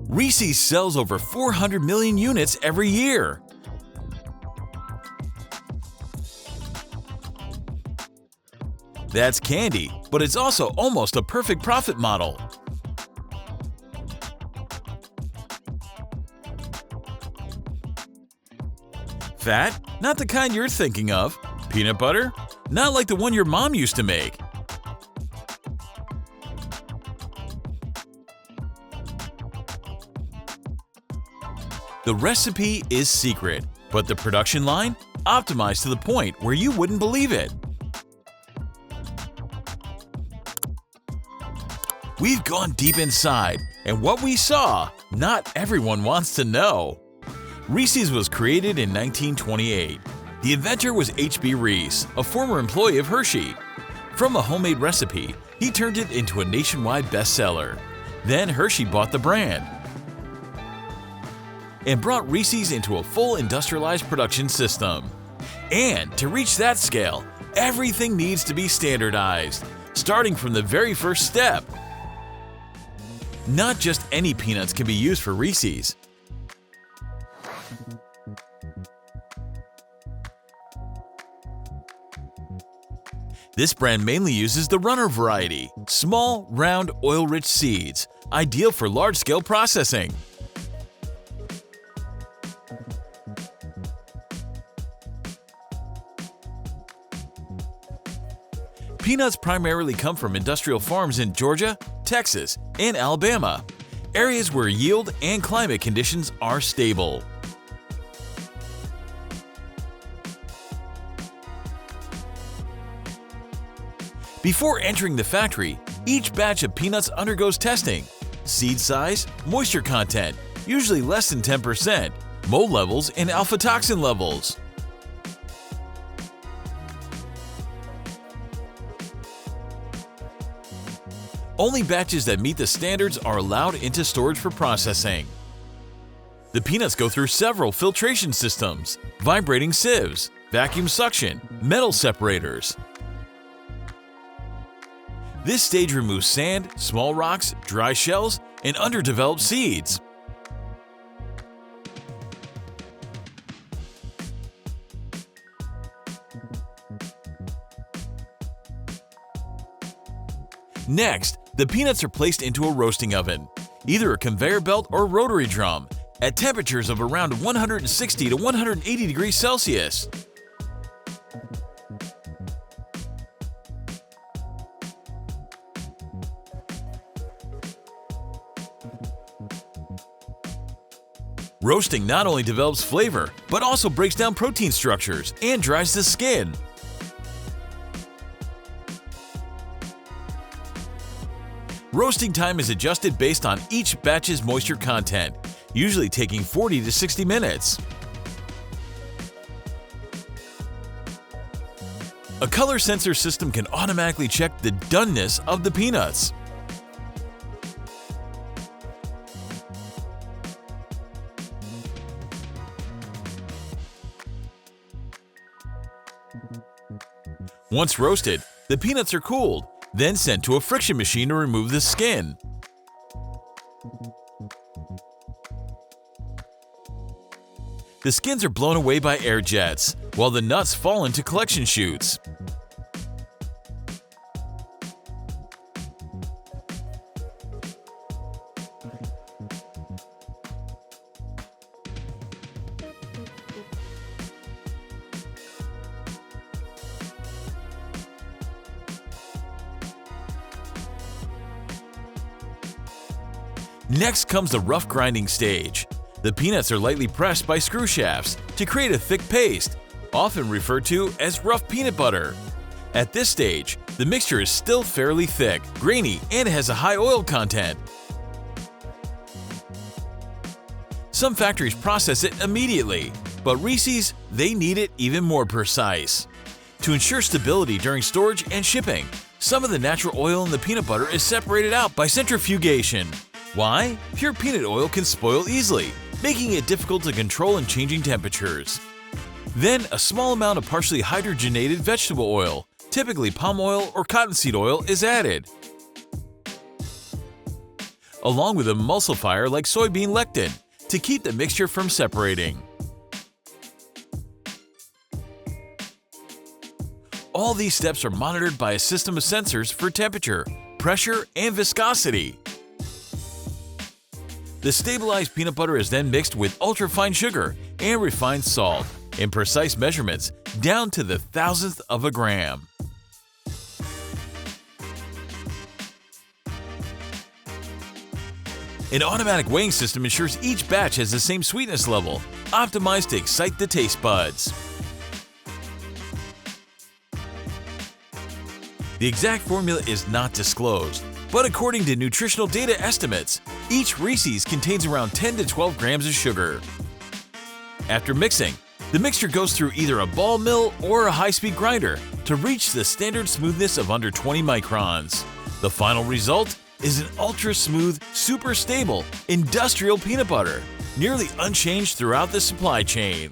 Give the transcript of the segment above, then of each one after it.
Reese's sells over 400 million units every year. That's candy, but it's also almost a perfect profit model. Fat? Not the kind you're thinking of. Peanut butter? Not like the one your mom used to make. The recipe is secret, but the production line? Optimized to the point where you wouldn't believe it. We've gone deep inside, and what we saw, not everyone wants to know. Reese's was created in 1928. The inventor was H.B. Reese, a former employee of Hershey. From a homemade recipe, he turned it into a nationwide bestseller. Then Hershey bought the brand and brought Reese's into a full industrialized production system. And to reach that scale, everything needs to be standardized, starting from the very first step. Not just any peanuts can be used for Reese's. This brand mainly uses the runner variety, small, round, oil-rich seeds, ideal for large-scale processing. Peanuts primarily come from industrial farms in Georgia, Texas, and Alabama, areas where yield and climate conditions are stable. Before entering the factory, each batch of peanuts undergoes testing: seed size, moisture content, usually less than 10%, mold levels, and alpha-toxin levels. Only batches that meet the standards are allowed into storage for processing. The peanuts go through several filtration systems, vibrating sieves, vacuum suction, metal separators. This stage removes sand, small rocks, dry shells, and underdeveloped seeds. Next, the peanuts are placed into a roasting oven, either a conveyor belt or rotary drum, at temperatures of around 160 to 180 degrees Celsius. Roasting not only develops flavor, but also breaks down protein structures and dries the skin. Roasting time is adjusted based on each batch's moisture content, usually taking 40 to 60 minutes. A color sensor system can automatically check the doneness of the peanuts. Once roasted, the peanuts are cooled, then sent to a friction machine to remove the skin. The skins are blown away by air jets, while the nuts fall into collection chutes. Next comes the rough grinding stage. The peanuts are lightly pressed by screw shafts to create a thick paste, often referred to as rough peanut butter. At this stage, the mixture is still fairly thick, grainy, and has a high oil content. Some factories process it immediately, but Reese's, they need it even more precise. To ensure stability during storage and shipping, some of the natural oil in the peanut butter is separated out by centrifugation. Why? Pure peanut oil can spoil easily, making it difficult to control in changing temperatures. Then, a small amount of partially hydrogenated vegetable oil, typically palm oil or cottonseed oil, is added. along with an emulsifier like soybean lectin, to keep the mixture from separating. All these steps are monitored by a system of sensors for temperature, pressure, and viscosity. The stabilized peanut butter is then mixed with ultra-fine sugar and refined salt in precise measurements down to the thousandth of a gram. An automatic weighing system ensures each batch has the same sweetness level, optimized to excite the taste buds. The exact formula is not disclosed, but according to nutritional data estimates, each Reese's contains around 10 to 12 grams of sugar. After mixing, the mixture goes through either a ball mill or a high-speed grinder to reach the standard smoothness of under 20 microns. The final result is an ultra-smooth, super stable, industrial peanut butter, nearly unchanged throughout the supply chain.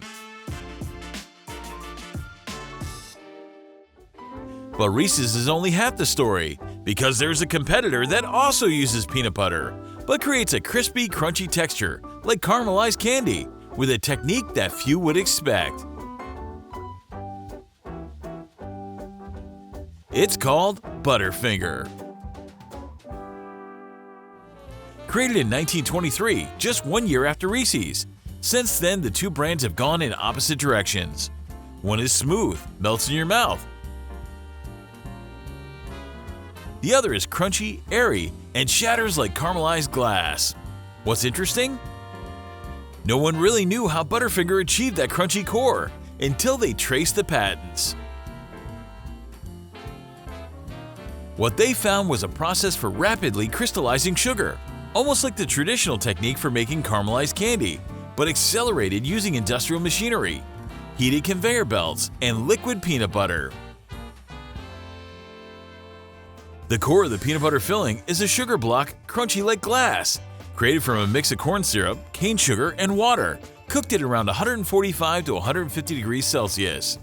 But Reese's is only half the story, because there's a competitor that also uses peanut butter, but creates a crispy, crunchy texture like caramelized candy, with a technique that few would expect. It's called Butterfinger. Created in 1923, just 1 year after Reese's. Since then, the two brands have gone in opposite directions. One is smooth, melts in your mouth. The other is crunchy, airy, and shatters like caramelized glass. What's interesting? No one really knew how Butterfinger achieved that crunchy core until they traced the patents. What they found was a process for rapidly crystallizing sugar, almost like the traditional technique for making caramelized candy, but accelerated using industrial machinery, heated conveyor belts, and liquid peanut butter. The core of the peanut butter filling is a sugar block crunchy like glass, created from a mix of corn syrup, cane sugar, and water, cooked at around 145 to 150 degrees Celsius.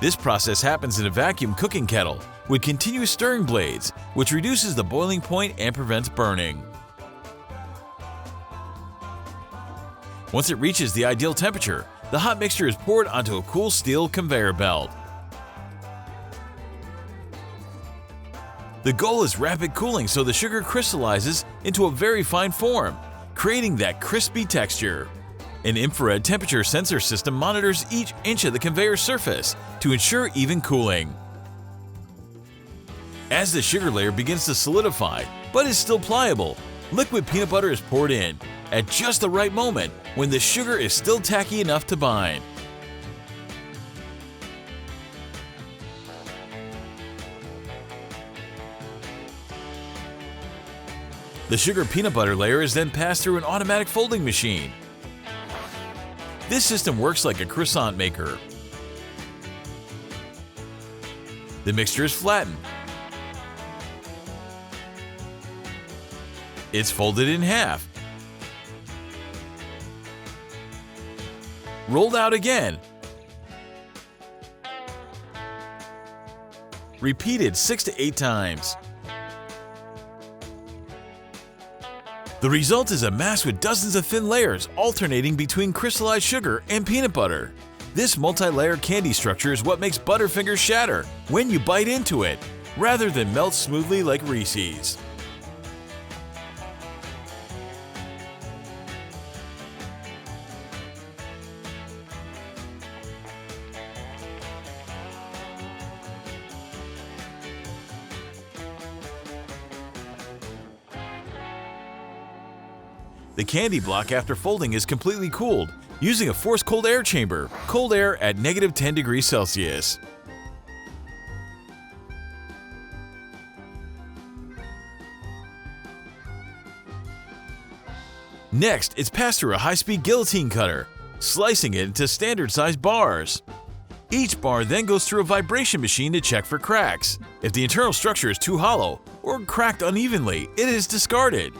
This process happens in a vacuum cooking kettle with continuous stirring blades, which reduces the boiling point and prevents burning. Once it reaches the ideal temperature, the hot mixture is poured onto a cool steel conveyor belt. The goal is rapid cooling so the sugar crystallizes into a very fine form, creating that crispy texture. An infrared temperature sensor system monitors each inch of the conveyor surface to ensure even cooling. As the sugar layer begins to solidify but is still pliable, liquid peanut butter is poured in at just the right moment when the sugar is still tacky enough to bind. The sugar peanut butter layer is then passed through an automatic folding machine. This system works like a croissant maker. The mixture is flattened. It's folded in half. Rolled out again. Repeated 6 to 8 times. The result is a mass with dozens of thin layers alternating between crystallized sugar and peanut butter. This multi-layer candy structure is what makes Butterfinger shatter when you bite into it, rather than melt smoothly like Reese's. The candy block after folding is completely cooled using a forced cold air chamber, cold air at -10 degrees Celsius. Next, it's passed through a high-speed guillotine cutter, slicing it into standard-sized bars. Each bar then goes through a vibration machine to check for cracks. If the internal structure is too hollow or cracked unevenly, it is discarded.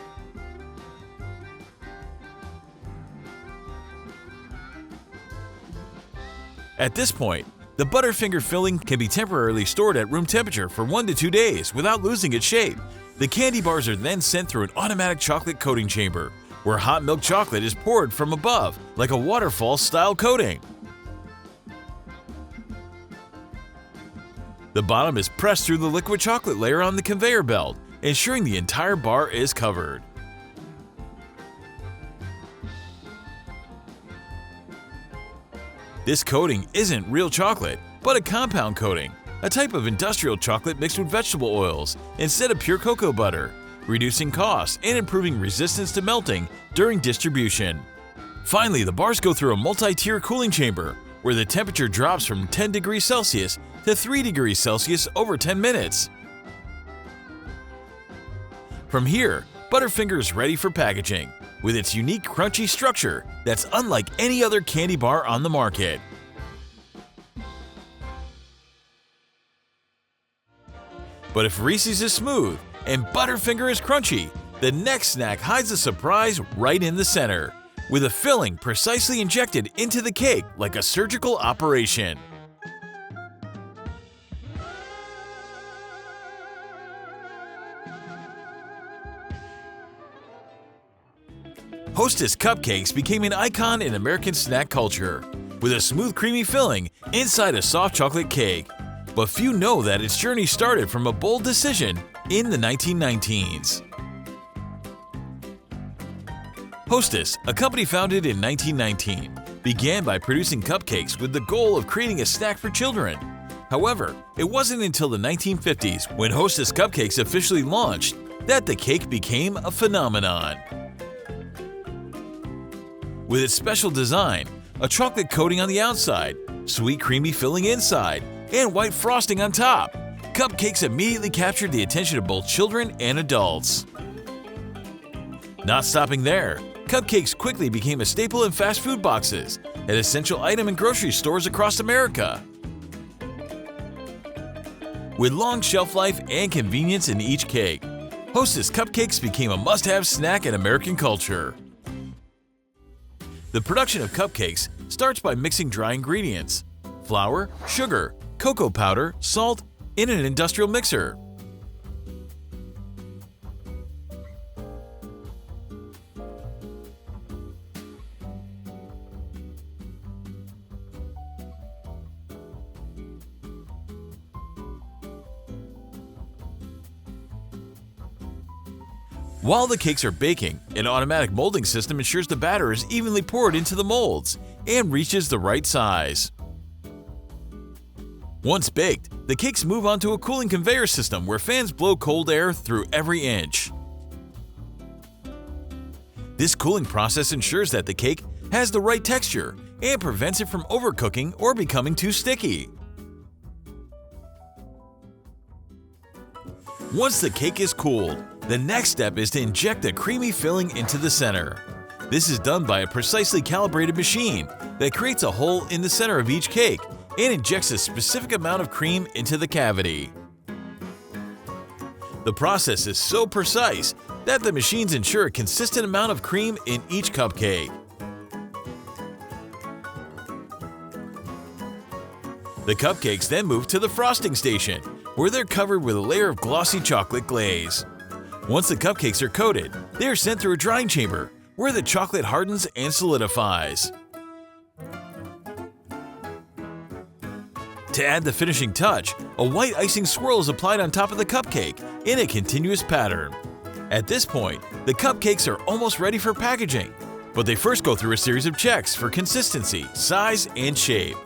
At this point, The Butterfinger filling can be temporarily stored at room temperature for 1 to 2 days without losing its shape. The candy bars are then sent through an automatic chocolate coating chamber, where hot milk chocolate is poured from above like a waterfall-style coating. The bottom is pressed through the liquid chocolate layer on the conveyor belt, ensuring the entire bar is covered. This coating isn't real chocolate, but a compound coating, a type of industrial chocolate mixed with vegetable oils instead of pure cocoa butter, reducing costs and improving resistance to melting during distribution. Finally, the bars go through a multi-tier cooling chamber, where the temperature drops from 10 degrees Celsius to 3 degrees Celsius over 10 minutes. From here, Butterfinger is ready for packaging, with its unique crunchy structure that's unlike any other candy bar on the market. But if Reese's is smooth and Butterfinger is crunchy, the next snack hides a surprise right in the center, with a filling precisely injected into the cake like a surgical operation. Hostess Cupcakes became an icon in American snack culture, with a smooth creamy filling inside a soft chocolate cake. But few know that its journey started from a bold decision in the 1919s. Hostess, a company founded in 1919, began by producing cupcakes with the goal of creating a snack for children. However, it wasn't until the 1950s, when Hostess Cupcakes officially launched, that the cake became a phenomenon. With its special design, a chocolate coating on the outside, sweet creamy filling inside, and white frosting on top, cupcakes immediately captured the attention of both children and adults. Not stopping there, cupcakes quickly became a staple in fast food boxes, an essential item in grocery stores across America. With long shelf life and convenience in each cake, Hostess Cupcakes became a must-have snack in American culture. The production of cupcakes starts by mixing dry ingredients, flour, sugar, cocoa powder, salt, in an industrial mixer. While the cakes are baking, an automatic molding system ensures the batter is evenly poured into the molds and reaches the right size. Once baked, the cakes move onto a cooling conveyor system where fans blow cold air through every inch. This cooling process ensures that the cake has the right texture and prevents it from overcooking or becoming too sticky. Once the cake is cooled, the next step is to inject the creamy filling into the center. This is done by a precisely calibrated machine that creates a hole in the center of each cake and injects a specific amount of cream into the cavity. The process is so precise that the machines ensure a consistent amount of cream in each cupcake. The cupcakes then move to the frosting station, where they're covered with a layer of glossy chocolate glaze. Once the cupcakes are coated, they are sent through a drying chamber, where the chocolate hardens and solidifies. To add the finishing touch, a white icing swirl is applied on top of the cupcake in a continuous pattern. At this point, the cupcakes are almost ready for packaging, but they first go through a series of checks for consistency, size, and shape.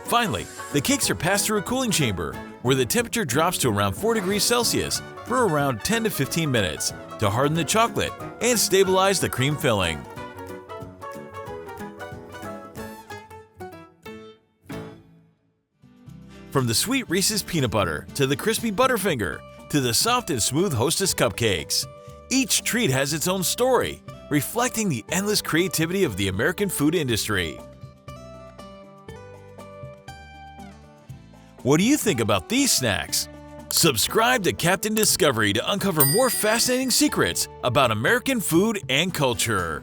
Finally, the cakes are passed through a cooling chamber, where the temperature drops to around 4 degrees Celsius for around 10 to 15 minutes to harden the chocolate and stabilize the cream filling. From the sweet Reese's peanut butter to the crispy Butterfinger to the soft and smooth Hostess Cupcakes, each treat has its own story, reflecting the endless creativity of the American food industry. What do you think about these snacks? Subscribe to Captain Discovery to uncover more fascinating secrets about American food and culture.